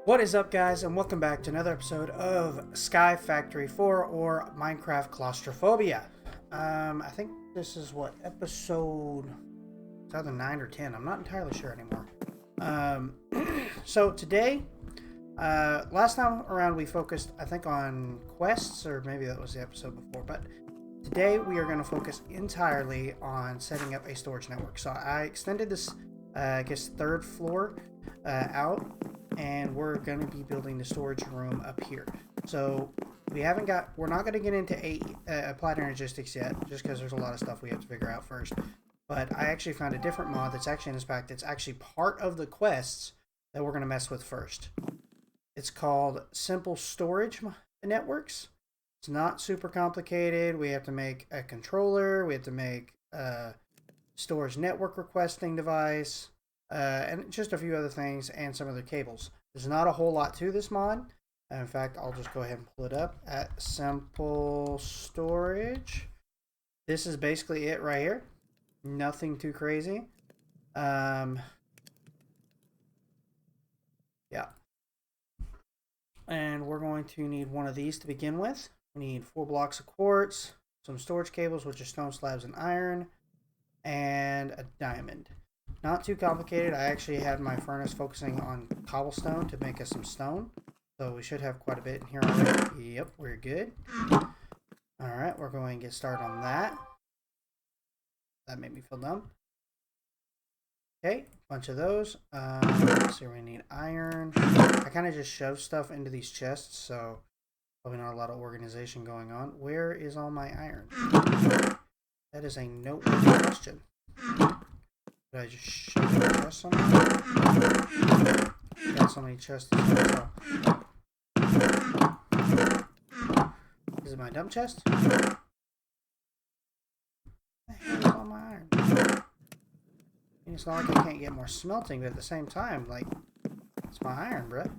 What is up, guys, and welcome back to another episode of Sky Factory 4 or Minecraft Claustrophobia. I think this is what episode, it's either 9 or 10. I'm not entirely sure anymore. So today, last time around we focused, I think, on quests, or maybe that was the episode before, but today we are going to focus entirely on setting up a storage network. So I extended this, I guess, third floor out. And we're going to be building the storage room up here. So we're not going to get into applied energistics yet, just because there's a lot of stuff we have to figure out first. But I actually found a different mod that's actually in this pack that's actually part of the quests that we're going to mess with first. It's called Simple Storage Networks. It's not super complicated. We have to make a controller. We have to make a storage network requesting device. And just a few other things and some other cables. There's not a whole lot to this mod. In fact, I'll just go ahead and pull it up at Simple Storage. This is basically it right here. Nothing too crazy. Yeah. And we're going to need one of these to begin with. We need 4 blocks of quartz, some storage cables, which are stone slabs and iron, and a diamond. Not too complicated. I actually had my furnace focusing on cobblestone to make us some stone. So we should have quite a bit in here already. Yep, we're good. Alright, we're going to get started on that. That made me feel dumb. Okay, bunch of those. Let's see, we need iron. I kind of just shove stuff into these chests, so probably not a lot of organization going on. Where is all my iron? That is a noteworthy question. Did I just shove the chest somewhere? Got so many chests. Is it my dump chest? Where the hell is all my iron? It's not like I can't get more smelting, but at the same time, like, it's my iron, bruh.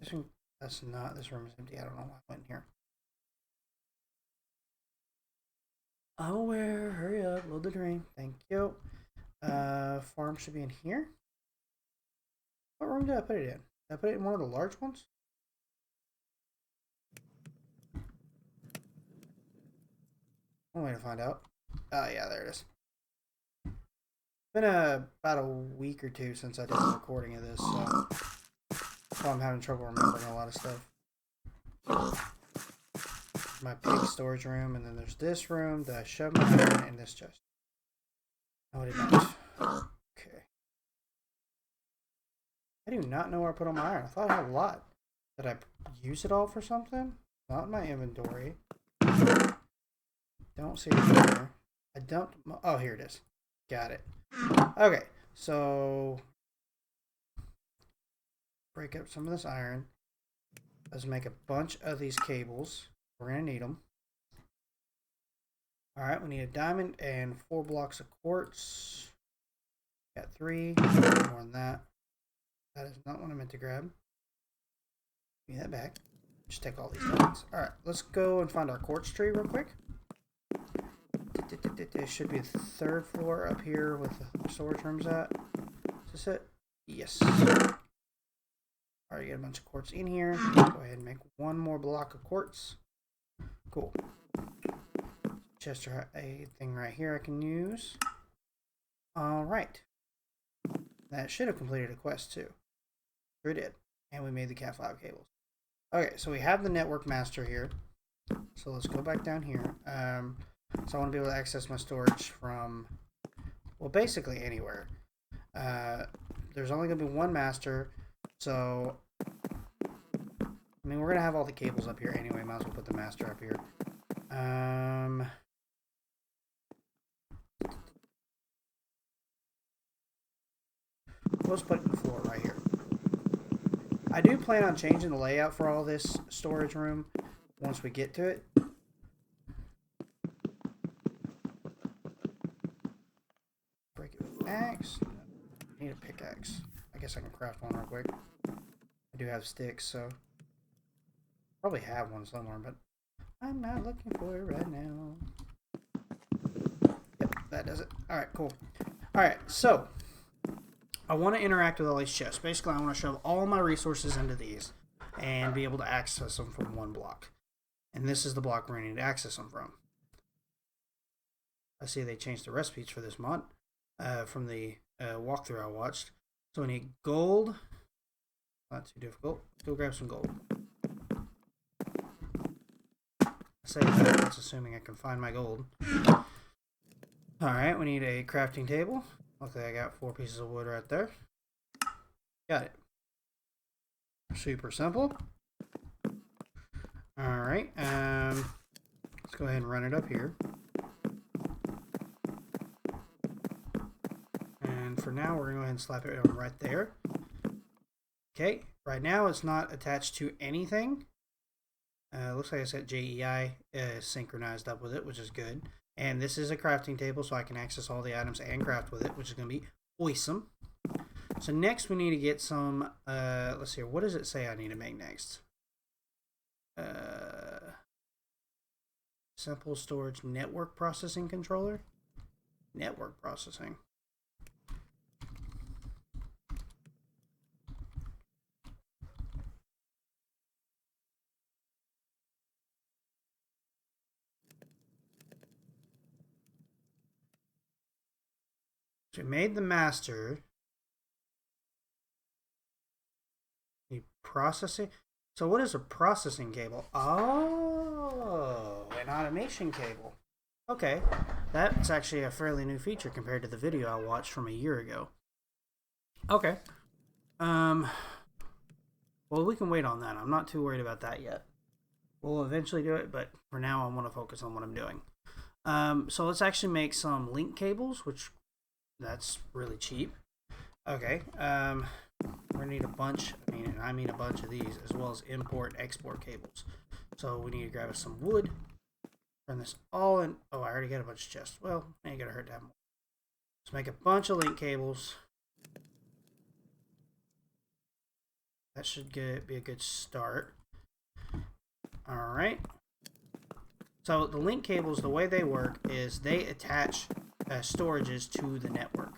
This room, this room is empty. I don't know why I went in here. Oh, where? Hurry up. Load the drain. Thank you. Farm should be in here. What room did I put it in? Did I put it in one of the large ones? One way to find out. Oh, yeah, there it is. It's been about a week or two since I did the recording of this, so I'm having trouble remembering a lot of stuff. My pig storage room, and then there's this room that I shoved my iron in this chest. No, I did not. Okay. I do not know where I put all my iron. I thought I had a lot. Did I use it all for something? Not in my inventory. Don't see it here. I dumped. Oh, here it is. Got it. Okay, so break up some of this iron. Let's make a bunch of these cables. We're going to need them. Alright, we need a diamond and 4 blocks of quartz. Got 3. More than that. That is not what I meant to grab. Give me that back. Just take all these diamonds. Alright, let's go and find our quartz tree real quick. There should be the 3rd floor up here with the storage rooms at. Is this it? Yes. Alright, get a bunch of quartz in here. Go ahead and make 1 more block of quartz. Cool. Chester, a thing right here I can use. Alright. That should have completed a quest too. Sure did. And we made the Cat 5 cables. Okay, so we have the network master here. So let's go back down here. So I want to be able to access my storage from, well, basically anywhere. There's only going to be one master, so I mean, we're going to have all the cables up here anyway. Might as well put the master up here. Let's put the floor right here. I do plan on changing the layout for all this storage room once we get to it. Break it with an axe. I need a pickaxe. I guess I can craft one real quick. I do have sticks, so probably have one somewhere, but I'm not looking for it right now. Yep, that does it. Alright, cool. Alright, so I want to interact with all these chests. Basically, I want to shove all my resources into these and be able to access them from one block. And this is the block we're going to need to access them from. I see they changed the recipes for this mod from the walkthrough I watched. So we need gold. Not too difficult. Let's go grab some gold. I say that, that's assuming I can find my gold. Alright, we need a crafting table. Luckily I got 4 pieces of wood right there. Got it. Super simple. Alright, let's go ahead and run it up here. And for now, we're going to go ahead and slap it right there. Okay, right now it's not attached to anything. Looks like I said JEI synchronized up with it, which is good. And this is a crafting table, so I can access all the items and craft with it, which is going to be awesome. So next we need to get some, let's see, what does it say I need to make next? Simple storage network processing controller? Network processing. So we made the master. The processing. So what is a processing cable? Oh, an automation cable. Okay, that's actually a fairly new feature compared to the video I watched from a year ago. Okay. Well, we can wait on that. I'm not too worried about that yet. We'll eventually do it, but for now I want to focus on what I'm doing. So let's actually make some link cables, which that's really cheap. Okay. We're gonna need a bunch. I mean a bunch of these, as well as import-export cables. So we need to grab us some wood. Turn this all in. Oh, I already got a bunch of chests. Well, ain't gonna hurt to have more. Let's make a bunch of link cables. That should be a good start. All right. So the link cables, the way they work is they attach storages to the network.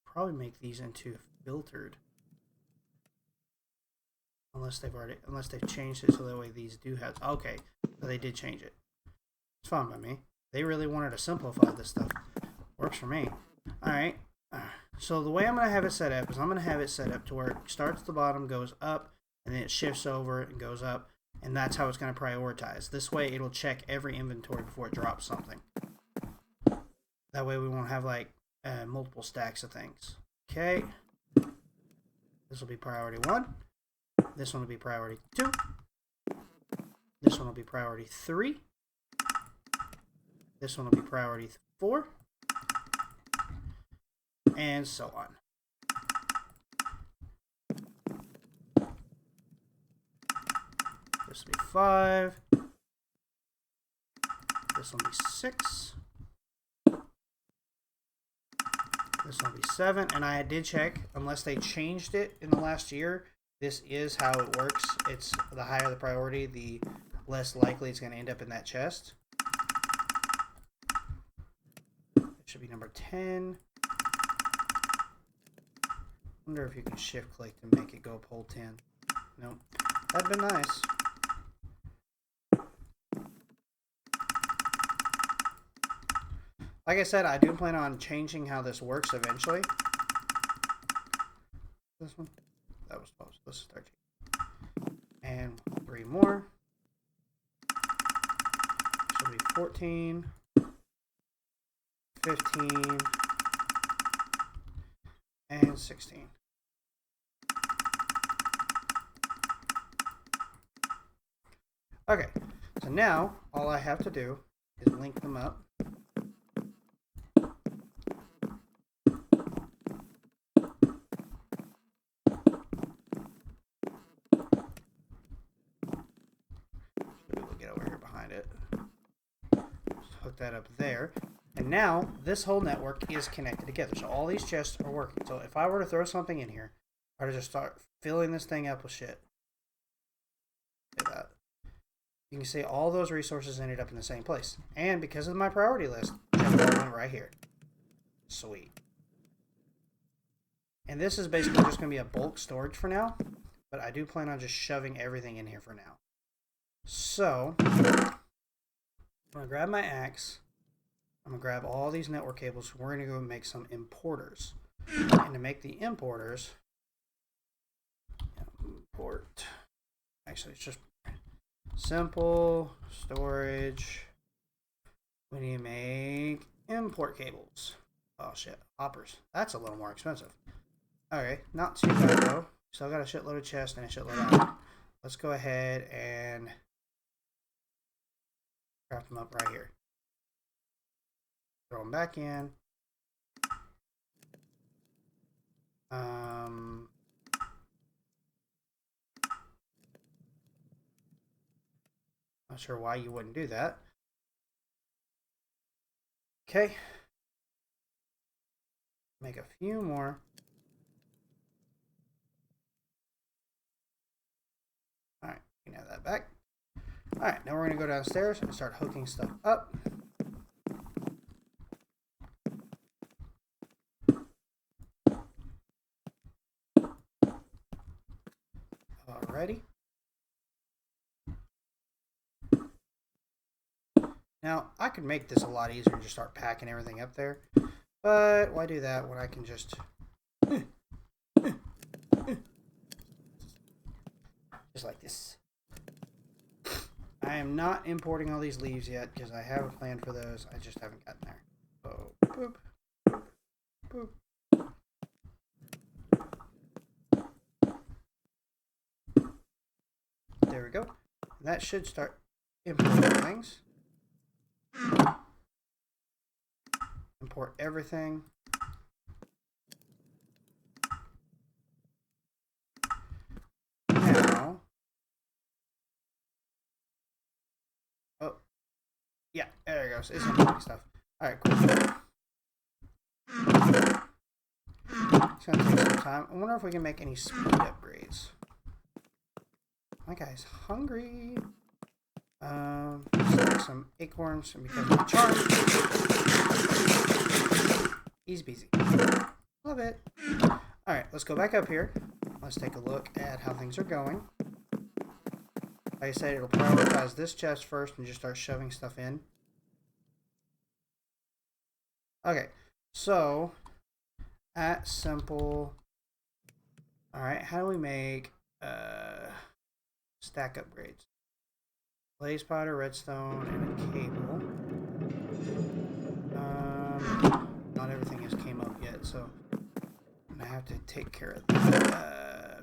Probably make these into filtered, unless they've changed it so that way these do have. Okay, so they did change it. It's fine by me. They really wanted to simplify this stuff. Works for me. All right. So the way I'm gonna have it set up is I'm gonna have it set up to where it starts at the bottom, goes up, and then it shifts over and goes up, and that's how it's gonna prioritize. This way, it'll check every inventory before it drops something. That way, we won't have like multiple stacks of things. Okay. This will be priority 1. This one will be priority 2. This one will be priority 3. This one will be priority 4. And so on. This will be 5. This will be 6. This will be 7. And I did check, unless they changed it in the last year, this is how it works. It's the higher the priority, the less likely it's going to end up in that chest. It should be number 10. Wonder if you can shift click to make it go pole 10. Nope. That'd been nice. Like I said, I do plan on changing how this works eventually. This one? That was 12. So this is 13. And 3 more. Should be 14. 15. And 16. Okay, so now all I have to do is link them up. Get over here behind it. Just hook that up there. And now this whole network is connected together. So all these chests are working. So if I were to throw something in here, I would just start filling this thing up with shit. Look at that. You can see all those resources ended up in the same place. And because of my priority list, I went right here. Sweet. And this is basically just going to be a bulk storage for now. But I do plan on just shoving everything in here for now. So, I'm going to grab my axe. I'm going to grab all these network cables. We're going to go make some importers. And to make the importers, import, actually it's just simple storage. We need to make import cables. Oh shit, hoppers. That's a little more expensive. Okay, not too bad though. Still got a shitload of chest and a shitload of iron. Let's go ahead and craft them up right here. Throw them back in. Not sure why you wouldn't do that. Okay. Make a few more. Alright, you can have that back. Alright, now we're going to go downstairs and start hooking stuff up. Alrighty. Now, I could make this a lot easier and just start packing everything up there. But why do that when I can just... just like this. I am not importing all these leaves yet because I have a plan for those. I just haven't gotten there. So, boop, boop, boop. There we go. And that should start importing things. Import everything. Now, oh, yeah, there it goes. It's importing stuff. All right, cool. It's gonna take some time. I wonder if we can make any speed upgrades. My guy's hungry. Select some acorns and because of the charm. Easy peasy. Love it. Alright, let's go back up here. Let's take a look at how things are going. Like I said, it'll prioritize this chest first and just start shoving stuff in. Okay, so at simple. Alright, how do we make stack upgrades? Blaze powder, redstone, and a cable. Not everything has came up yet, so I'm gonna have to take care of that.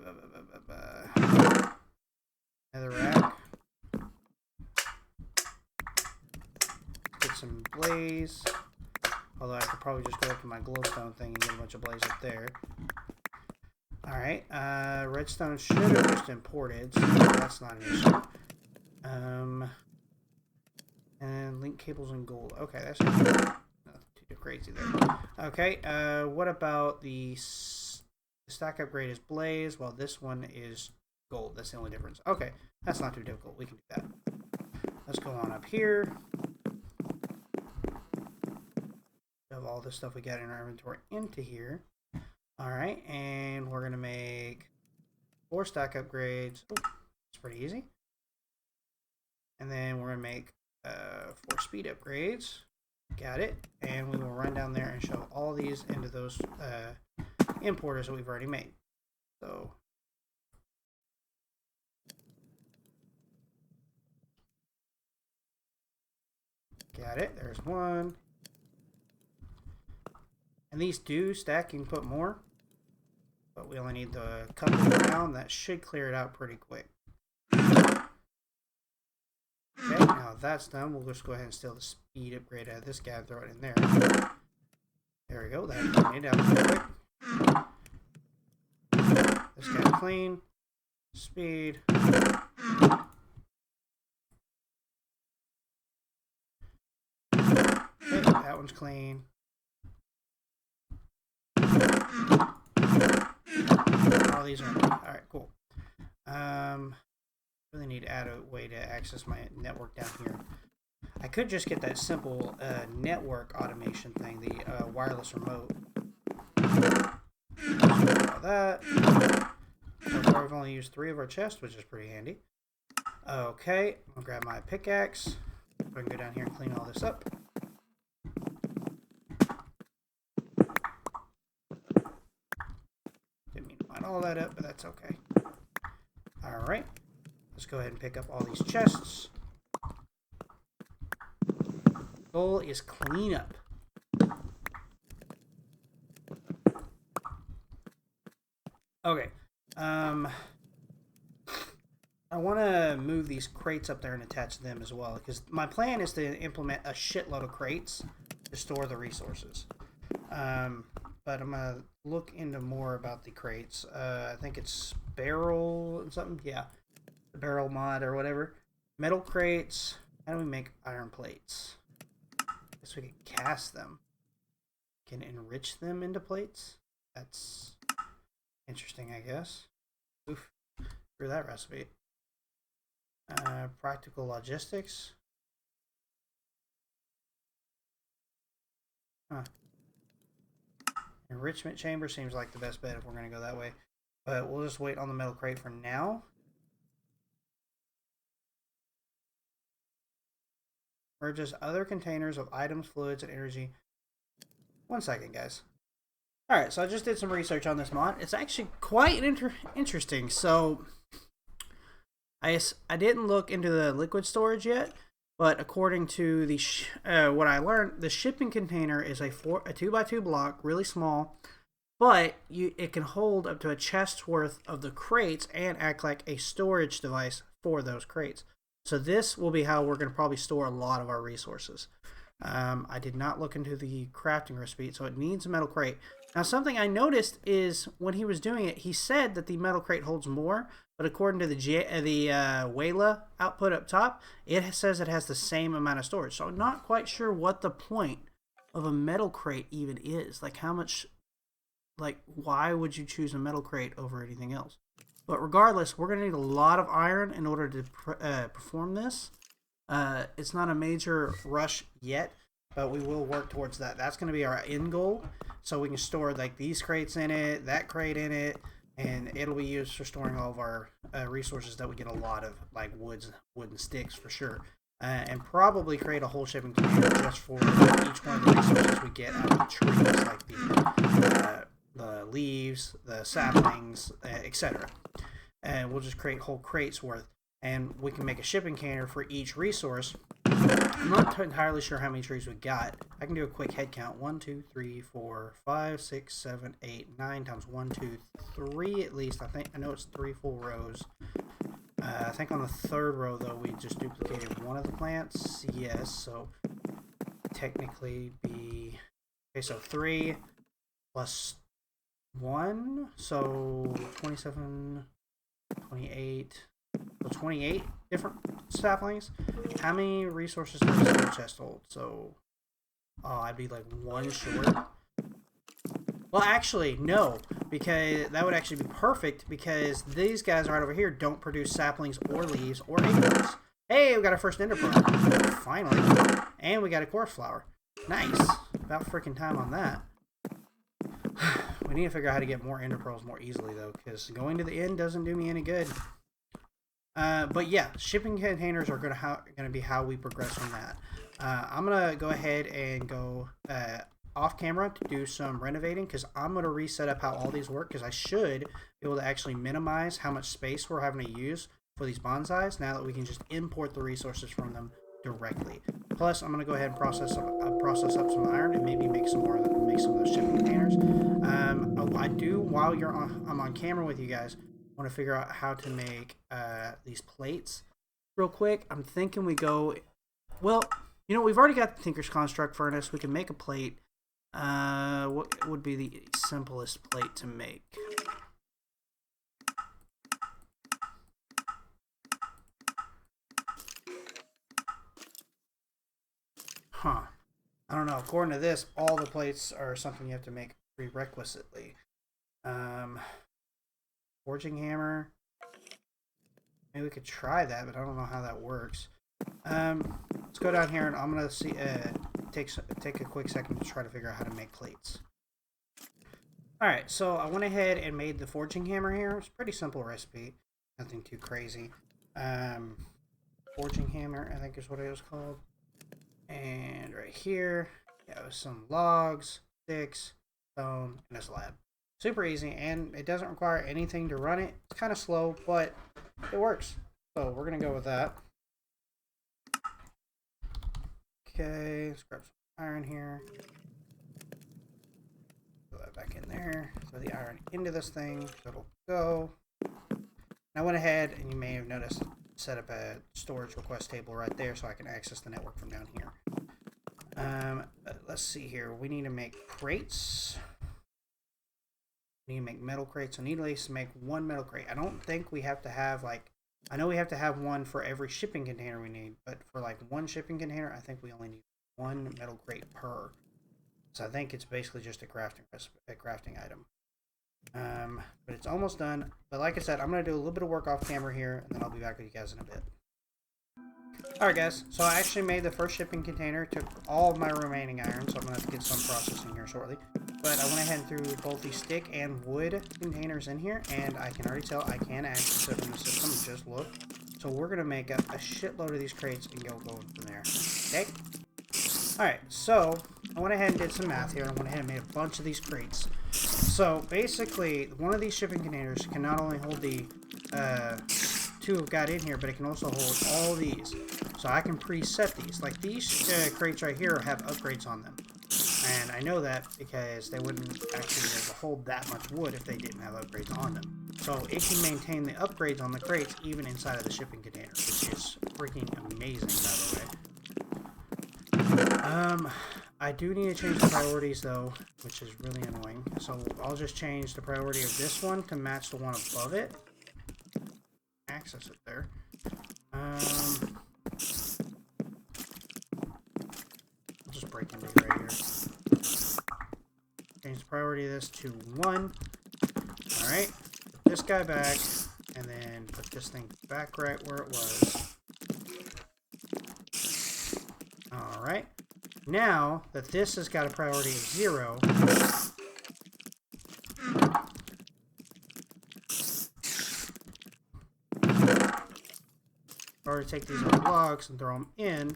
Another rack. Get some blaze. Although I could probably just go up to my glowstone thing and get a bunch of blaze up there. Alright, redstone should have just imported, so that's not an issue. And link cables and gold. Okay, that's not too crazy there. Okay, what about the stack upgrade is blaze, while this one is gold. That's the only difference. Okay, that's not too difficult. We can do that. Let's go on up here. Shove all the stuff we got in our inventory into here. Alright, and we're going to make 4 stack upgrades. Oh, that's pretty easy. And then we're going to make 4 speed upgrades. Got it. And we will run down there and shove all these into those importers that we've already made. So, got it. There's one. And these do stack. You can put more. But we only need the couple around. That should clear it out pretty quick. Okay, now that's done. We'll just go ahead and steal the speed upgrade out of this guy and throw it in there. There we go. That cleaned it out pretty quick. This guy clean. Speed. Okay, that one's clean. All these are alright, cool. Really need to add a way to access my network down here. I could just get that simple network automation thing, the wireless remote. about that. So far we've only used 3 of our chests, which is pretty handy. Okay, I'll grab my pickaxe. I can go down here and clean all this up. Didn't mean to line all that up, but that's okay. Alright, let's go ahead and pick up all these chests. Goal is clean up. Okay, I want to move these crates up there and attach them as well, because my plan is to implement a shitload of crates to store the resources. But I'm going to look into more about the crates. I think it's barrel something. Yeah, the barrel mod or whatever. Metal crates. How do we make iron plates? I guess we can cast them. Can enrich them into plates. That's interesting, I guess. Oof. Screw that recipe. Practical logistics. Huh. Enrichment chamber seems like the best bet if we're going to go that way. But we'll just wait on the metal crate for now. Merges other containers of items, fluids, and energy. 1 second, guys. Alright, so I just did some research on this mod. It's actually quite interesting. So, I didn't look into the liquid storage yet, but according to the what I learned, the shipping container is a 2x2 block, really small, but it can hold up to a chest's worth of the crates and act like a storage device for those crates. So this will be how we're going to probably store a lot of our resources. I did not look into the crafting recipe, so it needs a metal crate. Now, something I noticed is when he was doing it, he said that the metal crate holds more, but according to the Wayla output up top, it says it has the same amount of storage. So I'm not quite sure what the point of a metal crate even is. Like, how much, like, why would you choose a metal crate over anything else? But regardless, we're going to need a lot of iron in order to perform this. It's not a major rush yet, but we will work towards that. That's going to be our end goal. So we can store like these crates in it, that crate in it, and it'll be used for storing all of our resources that we get a lot of, like wood and sticks for sure. And probably create a whole shipping container just for each one of the resources we get out of the trees, like the leaves, the saplings, etc. And we'll just create whole crates worth. And we can make a shipping container for each resource. I'm not entirely sure how many trees we got. I can do a quick head count. 1, 2, 3, 4, 5, 6, 7, 8, 9 times 1, 2, 3 at least. I know it's 3 full rows. I think on the 3rd row though we just duplicated one of the plants. Yes, so technically be okay. So 3 plus 1, so 27, 28. So 28 different saplings. How many resources does the chest hold? So, I'd be like 1 short. Well, actually, no, because that would actually be perfect because these guys right over here don't produce saplings or leaves or acorns. Hey, we got our first ender pearl. Finally. And we got a course flower. Nice. About freaking time on that. We need to figure out how to get more ender pearls more easily, though, because going to the end doesn't do me any good. But yeah, shipping containers are gonna be how we progress from that. I'm gonna go ahead and go off camera to do some renovating because I'm gonna reset up how all these work because I should be able to actually minimize how much space we're having to use for these bonsais now that we can just import the resources from them directly. Plus, I'm gonna go ahead and process up some iron and maybe make some of those shipping containers. I do while I'm on camera with you guys. I want to figure out how to make these plates real quick. I'm thinking we go, well, you know, we've already got the Tinker's Construct Furnace. We can make a plate. What would be the simplest plate to make? Huh. I don't know. According to this, all the plates are something you have to make prerequisitely. Forging hammer. Maybe we could try that, but I don't know how that works. Let's go down here and I'm gonna see. Take a quick second to try to figure out how to make plates. Alright, so I went ahead and made the forging hammer here. It's a pretty simple recipe. Nothing too crazy. Forging hammer, I think is what it was called. And right here, yeah, with some logs, sticks, stone, and a slab. Super easy, and it doesn't require anything to run it. It's kind of slow, but it works. So we're going to go with that. Okay, let's grab some iron here. Throw that back in there. Throw the iron into this thing. So it'll go. I went ahead, and you may have noticed, set up a storage request table right there so I can access the network from down here. Let's see here. We need to make crates. We need to make metal crates. So needless to make one metal crate. I don't think we have to have, like, I know we have to have one for every shipping container we need, but for like one shipping container, I think we only need one metal crate per. So I think it's basically just a crafting item. But it's almost done. But like I said, I'm going to do a little bit of work off camera here, and then I'll be back with you guys in a bit. Alright guys, so I actually made the first shipping container, took all of my remaining iron, so I'm going to have to get some processing here shortly. But I went ahead and threw both the stick and wood containers in here, and I can already tell I can access it from the system, just look. So we're going to make up a shitload of these crates and go going from there. Okay? Alright, so I went ahead and did some math here. I went ahead and made a bunch of these crates. So basically, one of these shipping containers can not only hold the two have got in here, but it can also hold all these. So I can preset these. Like these crates right here have upgrades on them. And I know that because they wouldn't actually be able to hold that much wood if they didn't have upgrades on them. So it can maintain the upgrades on the crates even inside of the shipping container, which is freaking amazing, by the way. I do need to change the priorities though, which is really annoying. So I'll just change the priority of this one to match the one above it. Access it there. I'll just break into it right here. Change the priority of this to 1. Alright. Put this guy back, and then put this thing back right where it was. Alright. Now that this has got a priority of 0, or take these other blocks and throw them in.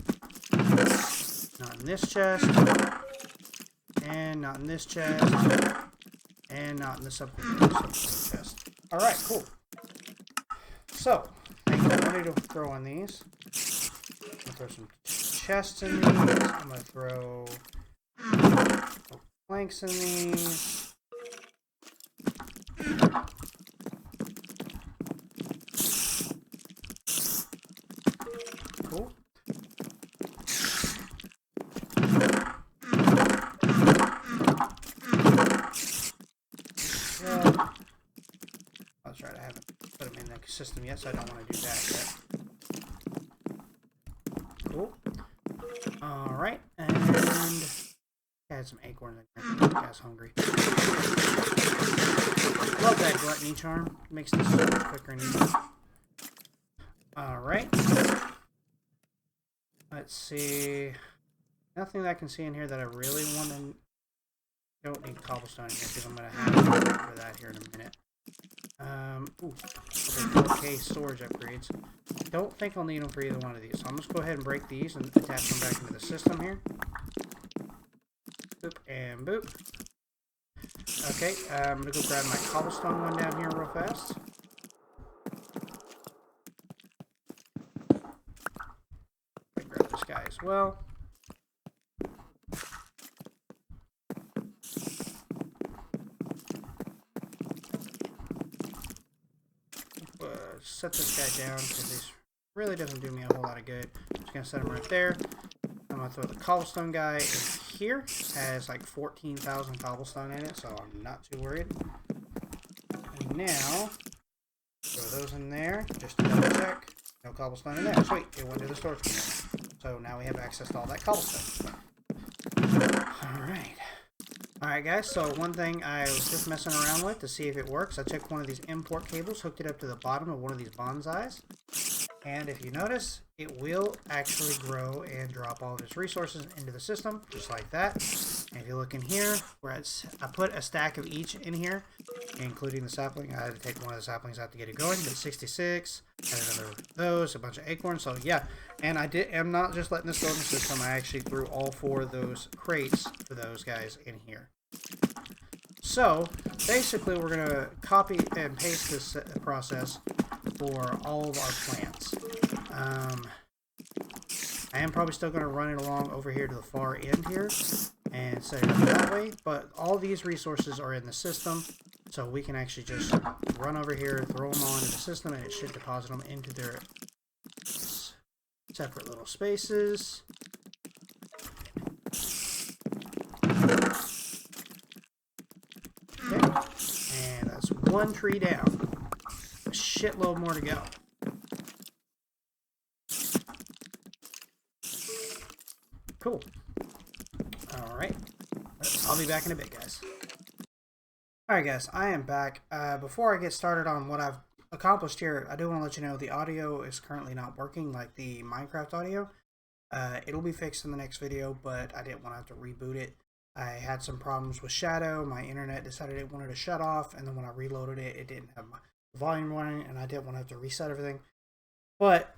Not in this chest. And not in this chest. And not in the subcontainer chest. Alright, cool. So, I think I'm ready to throw in these. I'm going to throw some chests in these. I'm going to throw planks in these. Cool. That's right, I haven't put them in the system yet, so I don't want to do that yet. Cool. Alright, and I had some acorns in here. I was hungry. Love that gluttony charm. Makes this so much quicker and easier. Alright. Let's see. Nothing that I can see in here that I really want to... Don't need cobblestone in here because I'm going to have for that here in a minute. Ooh. Okay, 4K storage upgrades. Don't think I'll need them for either one of these. So I'm just go ahead and break these and attach them back into the system here. Boop and boop. Okay, I'm going to go grab my cobblestone one down here real fast. Grab this guy as well. Set this guy down because he really doesn't do me a whole lot of good. I'm just going to set him right there. I'm going to throw the cobblestone guy in here. Has like 14,000 cobblestone in it, so I'm not too worried. And now, throw those in there just to double check. No cobblestone in there. Sweet, it went to the storage container. So now we have access to all that cobblestone. Alright. Alright guys, so one thing I was just messing around with to see if it works, I took one of these import cables, hooked it up to the bottom of one of these bonsais, and if you notice, it will actually grow and drop all of its resources into the system, just like that. And if you look in here, I put a stack of each in here, including the sapling. I had to take one of the saplings out to get it going, but 66, and another of those, a bunch of acorns. So yeah, and I'm not just letting this go in the system. I actually threw all 4 of those crates for those guys in here. So basically, we're gonna copy and paste this process for all of our plants. I am probably still going to run it along over here to the far end here and set it up that way, but all these resources are in the system, so we can actually just run over here, throw them all into the system, and it should deposit them into their separate little spaces. Okay, and that's 1 tree down. A shitload more to go. Cool. Alright. I'll be back in a bit, guys. Alright, guys. I am back. Before I get started on what I've accomplished here, I do want to let you know the audio is currently not working, like the Minecraft audio. It'll be fixed in the next video, but I didn't want to have to reboot it. I had some problems with Shadow. My internet decided it wanted to shut off, and then when I reloaded it, it didn't have my volume running, and I didn't want to have to reset everything. But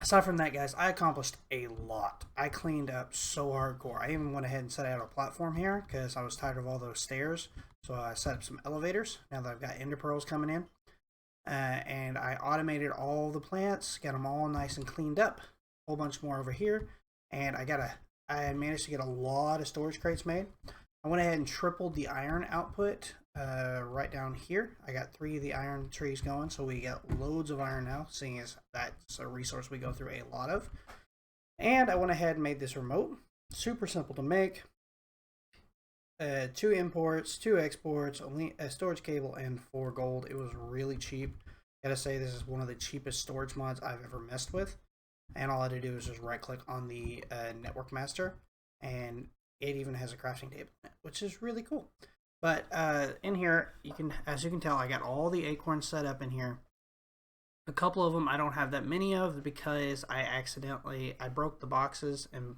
aside from that, guys, I accomplished a lot. I cleaned up so hardcore. I even went ahead and set out a platform here because I was tired of all those stairs. So I set up some elevators now that I've got ender pearls coming in. And I automated all the plants, got them all nice and cleaned up. A whole bunch more over here. And I managed to get a lot of storage crates made. I went ahead and tripled the iron output right down here. I got 3 of the iron trees going, so we got loads of iron now, seeing as that's a resource we go through a lot of. And I went ahead and made this remote. Super simple to make. 2 imports, 2 exports, only a storage cable, and 4 gold. It was really cheap. Gotta say, this is one of the cheapest storage mods I've ever messed with. And all I had to do is just right click on the network master, and it even has a crafting table in it, which is really cool. But in here, as you can tell, I got all the acorns set up in here. A couple of them I don't have that many of because I broke the boxes, and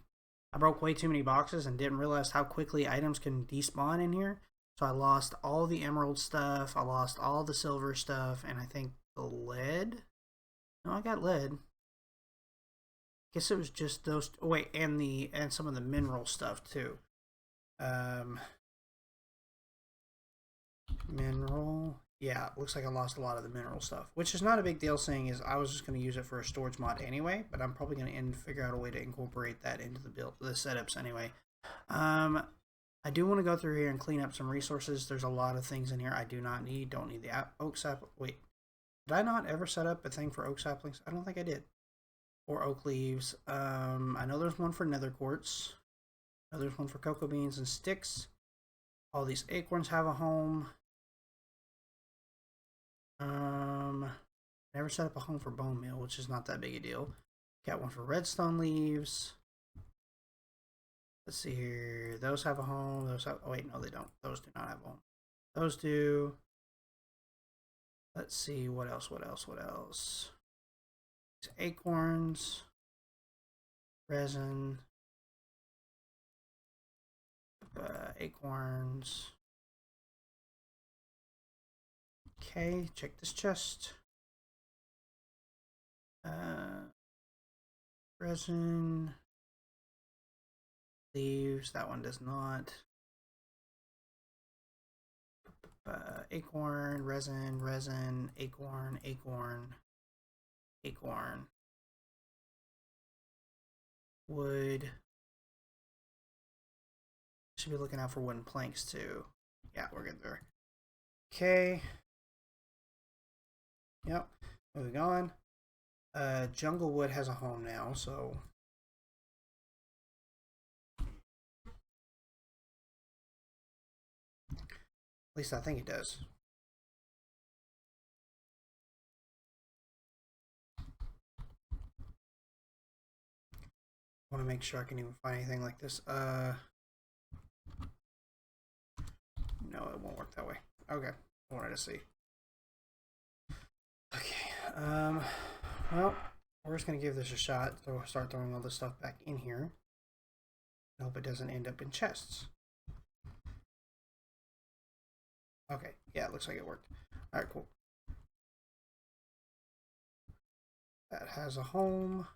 I broke way too many boxes and didn't realize how quickly items can despawn in here. So I lost all the emerald stuff, I lost all the silver stuff, and I think the lead. No, I got lead. Guess it was just those. Oh, wait, and some of the mineral stuff too. Mineral. Yeah, looks like I lost a lot of the mineral stuff, which is not a big deal, seeing as I was just going to use it for a storage mod anyway. But I'm probably going to figure out a way to incorporate that into the setups anyway. I do want to go through here and clean up some resources. There's a lot of things in here I do not need. Don't need the oak sapling. Wait, did I not ever set up a thing for oak saplings? I don't think I did. Or oak leaves. I know there's one for nether quartz. I know there's one for cocoa beans and sticks. All these acorns have a home. Never set up a home for bone meal, which is not that big a deal. Got one for redstone leaves. Let's see here. Those have a home. Those have. Oh wait, no, they don't. Those do not have a home. Those do. Let's see what else. What else? These acorns, resin, acorns. Okay, check this chest. Resin, leaves. That one does not. Acorn, resin, acorn. Wood. Should be looking out for wooden planks too. Yeah, we're good there. Okay. Yep. Moving on. Jungle wood has a home now, so at least I think it does. I want to make sure I can even find anything like this. No, it won't work that way. Okay, I wanted to see. Okay, well, we're just gonna give this a shot. So we'll start throwing all this stuff back in here. I hope it doesn't end up in chests. Okay, yeah, it looks like it worked. All right, cool. That has a home.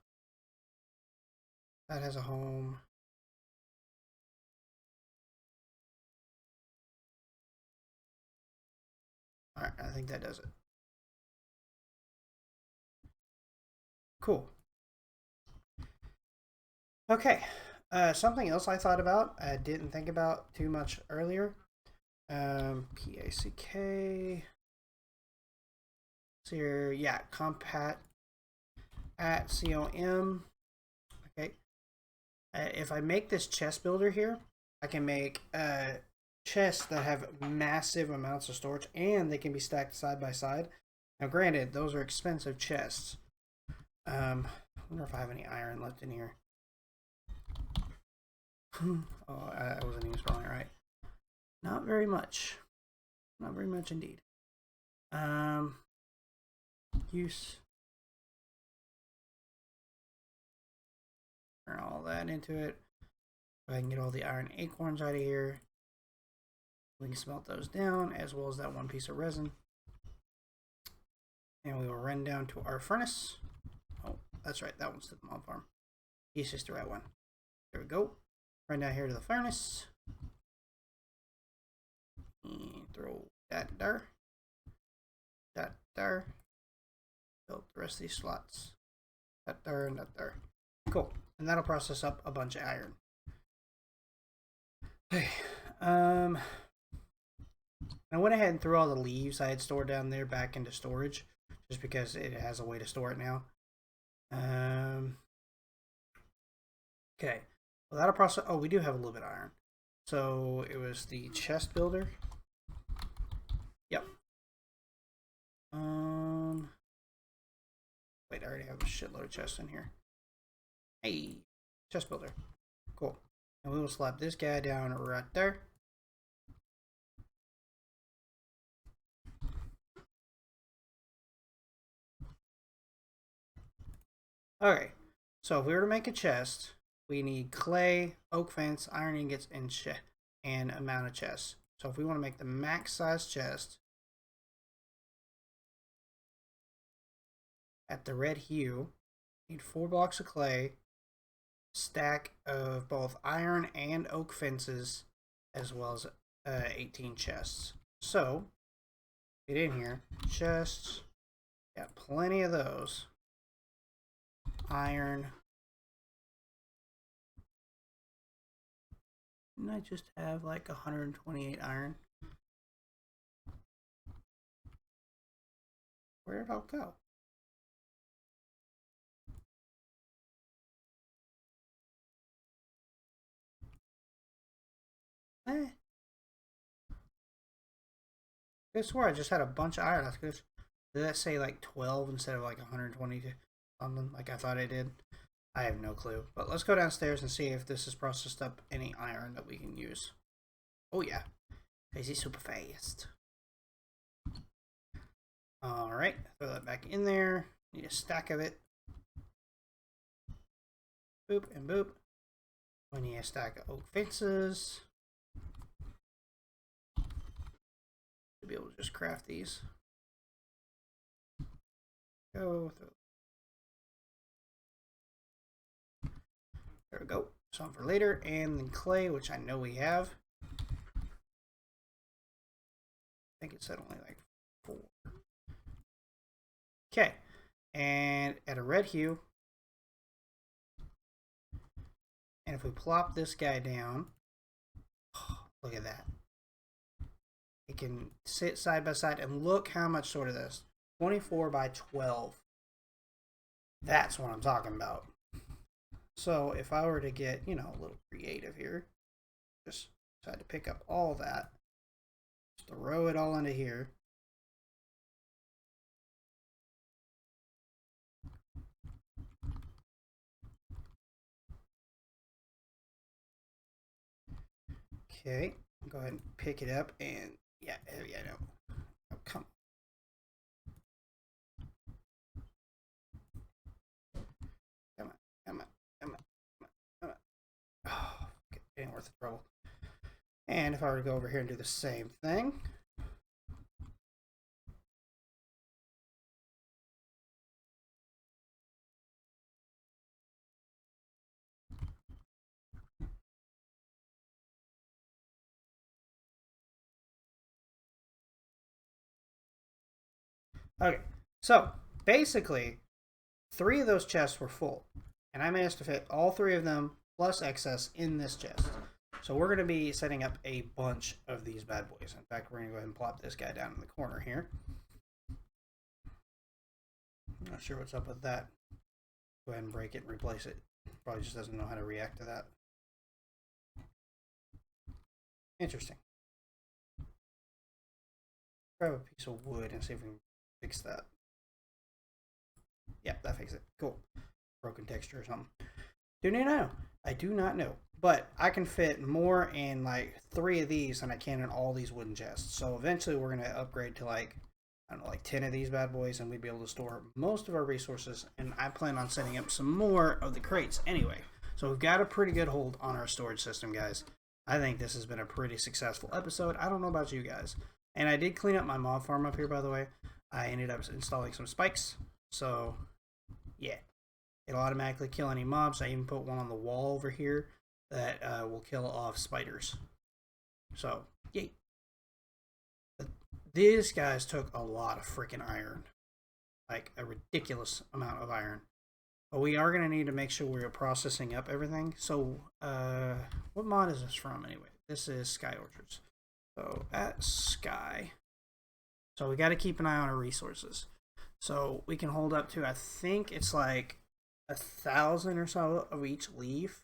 That has a home. All right, I think that does it. Cool. Okay, something else I thought about, I didn't think about too much earlier. PACK. So here, yeah, compat at COM. Okay. If I make this chest builder here, I can make chests that have massive amounts of storage, and they can be stacked side by side. Now, granted, those are expensive chests. I wonder if I have any iron left in here. Oh, I wasn't even spelling it right. Not very much. Not very much indeed. Use. Turn all that into it. If I can get all the iron acorns out of here, we can smelt those down, as well as that one piece of resin. And we will run down to our furnace. Oh, that's right, that one's to the mob farm. He's just the right one. There we go. Run down here to the furnace. And throw that there. That there. Build the rest of these slots. That there and that there. Cool. And that'll process up a bunch of iron. Okay. I went ahead and threw all the leaves I had stored down there back into storage, just because it has a way to store it now. Okay. Well, that'll process. Oh, we do have a little bit of iron. So it was the chest builder. Yep. Wait, I already have a shitload of chests in here. Hey, chest builder. Cool. And we will slap this guy down right there. Okay, so if we were to make a chest, we need clay, oak fence, iron ingots, and amount of chests. So if we want to make the max size chest at the red hue, need 4 blocks of clay, stack of both iron and oak fences, as well as 18 chests. So get in here, chests, got plenty of those. Iron. Didn't I just have like 128 iron? Where did it all go? I swear I just had a bunch of iron. Did that say like 12 instead of like 120 something like I thought I did? I have no clue. But let's go downstairs and see if this has processed up any iron that we can use. Oh yeah, because he's super fast. Alright, throw that back in there. Need a stack of it. Boop and boop. We need a stack of oak fences. To be able to just craft these. Go through. There we go. Some for later, and then clay, which I know we have. I think it said only like 4. Okay, and at a red hue, and if we plop this guy down, oh, look at that. It can sit side by side, and look how much sort of this. 24 by 12. That's what I'm talking about. So if I were to get, you know, a little creative here, just decide to pick up all that, just throw it all into here. Okay, go ahead and pick it up, and yeah, no. Oh, come on. Come on. Oh, okay. worth the trouble. And if I were to go over here and do the same thing, okay, so basically 3 of those chests were full, and I managed to fit all 3 of them plus excess in this chest. So we're going to be setting up a bunch of these bad boys. In fact, we're going to go ahead and plop this guy down in the corner here. I'm not sure what's up with that. Go ahead and break it and replace it. Probably just doesn't know how to react to that. Interesting. Grab a piece of wood and see if we can fix that. Yeah, that fixes it. Cool. Broken texture or something. Do not know. I do not know. But I can fit more in like 3 of these than I can in all these wooden chests. So eventually we're going to upgrade to like, I don't know, like 10 of these bad boys, and we'd be able to store most of our resources. And I plan on setting up some more of the crates anyway. So we've got a pretty good hold on our storage system, guys. I think this has been a pretty successful episode. I don't know about you guys. And I did clean up my mob farm up here, by the way. I ended up installing some spikes. So, yeah. It'll automatically kill any mobs. I even put one on the wall over here that will kill off spiders. So, yay. But these guys took a lot of freaking iron. Like, a ridiculous amount of iron. But we are going to need to make sure we're processing up everything. So, what mod is this from anyway? This is Sky Orchards. So, at Sky. So, we got to keep an eye on our resources. So, we can hold up to, I think it's like 1,000 or so of each leaf.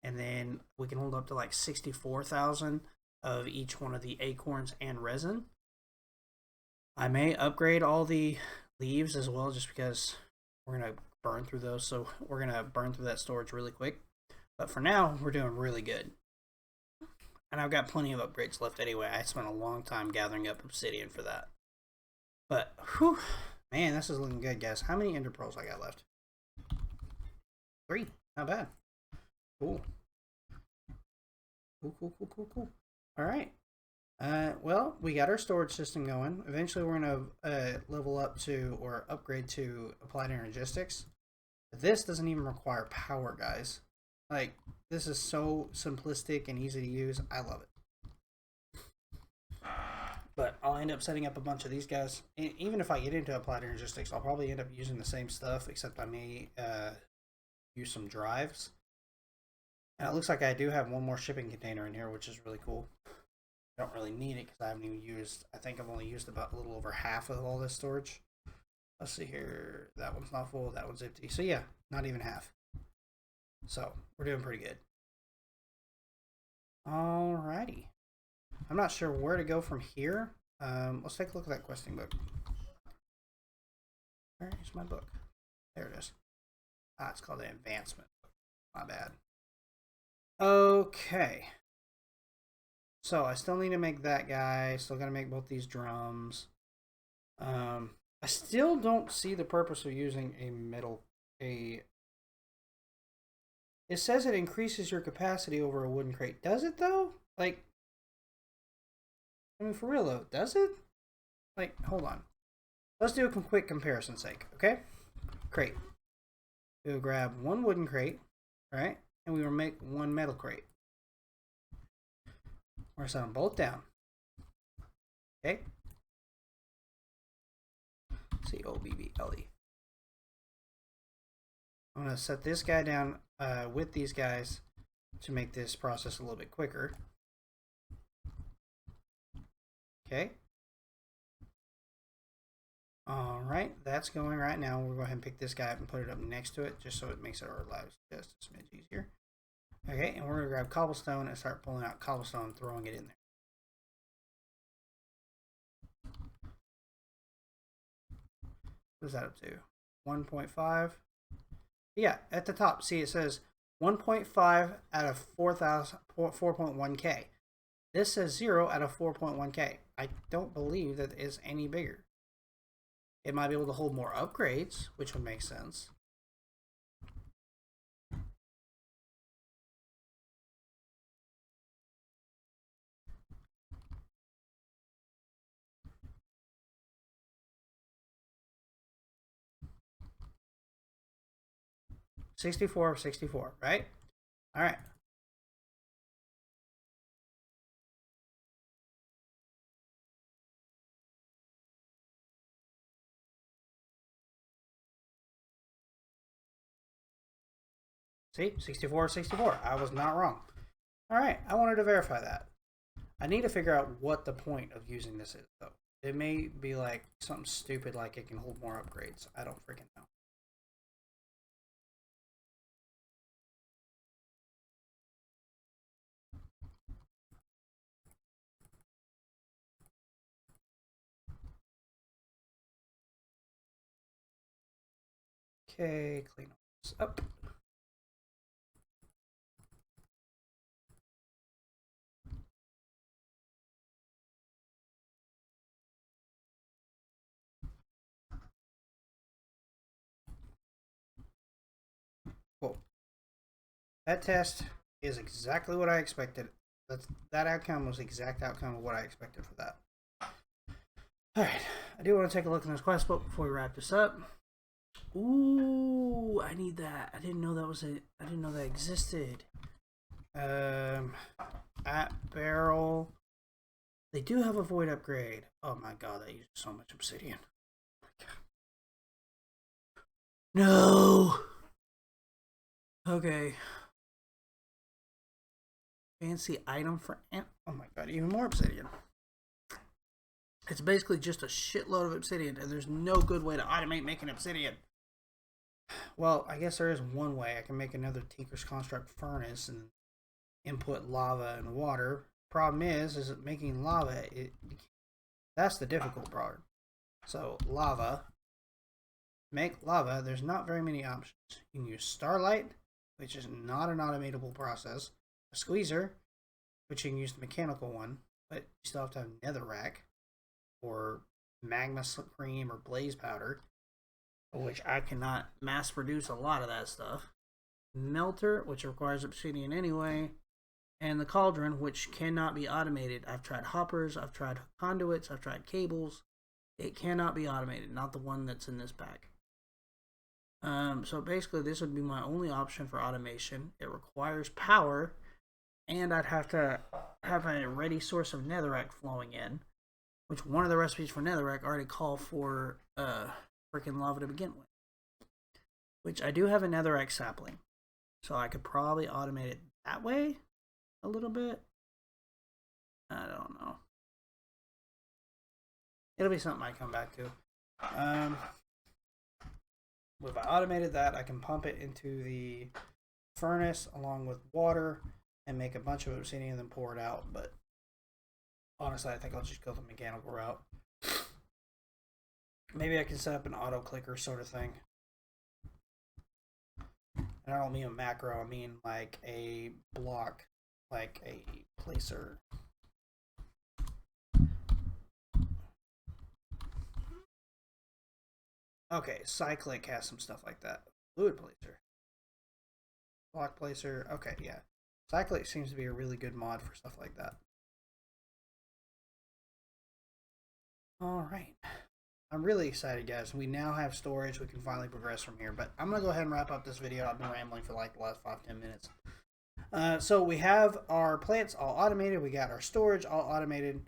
And then we can hold up to like 64,000 of each one of the acorns and resin. I may upgrade all the leaves as well, just because we're going to burn through those. So we're going to burn through that storage really quick. But for now, we're doing really good. And I've got plenty of upgrades left anyway. I spent a long time gathering up obsidian for that. But, whew, man, this is looking good, guys. How many ender pearls I got left? 3. Not bad. Cool. Cool. All right. Well, we got our storage system going. Eventually, we're going to level up to or upgrade to applied energistics. This doesn't even require power, guys. Like, this is so simplistic and easy to use. I love it. But I'll end up setting up a bunch of these guys. Even if I get into applied energistics, I'll probably end up using the same stuff, except I may use some drives. And it looks like I do have one more shipping container in here, which is really cool. I don't really need it because I haven't even used, I think I've only used about a little over half of all this storage. Let's see here. That one's not full. That one's empty. So yeah, not even half. So we're doing pretty good. Alrighty. I'm not sure where to go from here. Let's take a look at that questing book. Where is my book? There it is. Ah, it's called the advancement book. My bad. Okay. So I still need to make that guy. Still got to make both these drums. I still don't see the purpose of using a metal. It says it increases your capacity over a wooden crate. Does it though? Like, I mean, for real though, does it? Like, hold on. Let's do a quick comparison's sake, okay? Crate. We'll grab one wooden crate, right? And we will make one metal crate. We're going to set them both down. Okay? C-O-B-B-L-E. I'm going to set this guy down with these guys to make this process a little bit quicker. Okay. Alright, that's going right now. We'll go ahead and pick this guy up and put it up next to it, just so it makes our lives just a smidge easier. Okay, and we're going to grab cobblestone and start pulling out cobblestone and throwing it in there. What is that up to? 1.5? Yeah, at the top, see it says 1.5 out of 4.1k. This says 0 out of 4.1k. I don't believe that is any bigger. It might be able to hold more upgrades, which would make sense. 64, 64, right? All right. See, 64, 64. I was not wrong. All right, I wanted to verify that. I need to figure out what the point of using this is, though. It may be like something stupid like it can hold more upgrades. I don't freaking know. Okay, clean this up. Cool. That test is exactly what I expected. That outcome was the exact outcome of what I expected for that. Alright, I do want to take a look in this quest book before we wrap this up. Ooh, I need that. I didn't know that was a. I didn't know that existed. At barrel. They do have a void upgrade. Oh my god, that uses so much obsidian. No! Okay. Fancy item for... Oh my god, even more obsidian. It's basically just a shitload of obsidian, and there's no good way to automate making obsidian. Well, I guess there is one way. I can make another Tinker's Construct furnace and input lava and water. Problem is that making lava, that's the difficult part. So, lava. Make lava. There's not very many options. You can use starlight, which is not an automatable process. A squeezer, which you can use the mechanical one, but you still have to have netherrack, or magma cream, or blaze powder, which I cannot mass produce a lot of that stuff. Melter, which requires obsidian anyway, and the cauldron, which cannot be automated. I've tried hoppers, I've tried conduits, I've tried cables. It cannot be automated, not the one that's in this pack. So basically this would be my only option for automation. It requires power, and I'd have to have a ready source of netherrack flowing in, which one of the recipes for netherrack already call for freaking lava to begin with. Which I do have a netherrack sapling, so I could probably automate it that way a little bit. I don't know. It'll be something I come back to. If I automated that, I can pump it into the furnace along with water and make a bunch of obsidian and then pour it out. But honestly, I think I'll just go the mechanical route. Maybe I can set up an auto clicker sort of thing. And I don't mean a macro, I mean like a block, like a placer. Okay, cyclic has some stuff like that. Fluid placer. Block placer. Okay, yeah. Cyclic seems to be a really good mod for stuff like that. Alright. I'm really excited, guys. We now have storage. We can finally progress from here. But I'm going to go ahead and wrap up this video. I've been rambling for like the last 5-10 minutes. So we have our plants all automated. We got our storage all automated.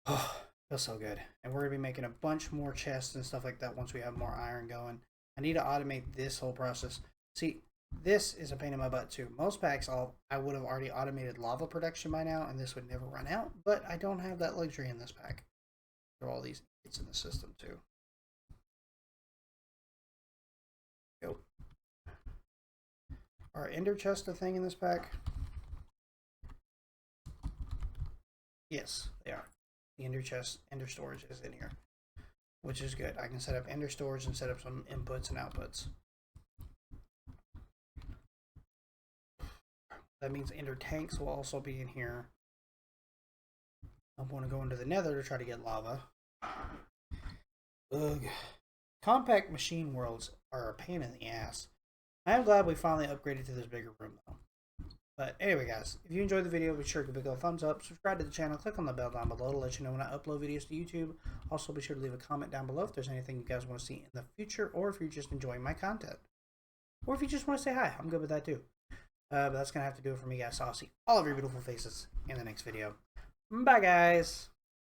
Oh, feels so good. And we're going to be making a bunch more chests and stuff like that once we have more iron going. I need to automate this whole process. See, this is a pain in my butt too. Most packs I would have already automated lava production by now, and this would never run out. But I don't have that luxury in this pack. There are all these hits in the system too. Go. Are ender chests a thing in this pack? Yes, they are. The ender chest, ender storage is in here, which is good. I can set up ender storage and set up some inputs and outputs. That means ender tanks will also be in here. I want to go into the nether to try to get lava. Ugh. Compact machine worlds are a pain in the ass. I am glad we finally upgraded to this bigger room though. But anyway guys, if you enjoyed the video, be sure to give it a thumbs up, subscribe to the channel, click on the bell down below to let you know when I upload videos to YouTube. Also be sure to leave a comment down below if there's anything you guys want to see in the future or if you're just enjoying my content. Or if you just want to say hi, I'm good with that too. But that's going to have to do it for me, guys. So I'll see all of your beautiful faces in the next video. Bye, guys.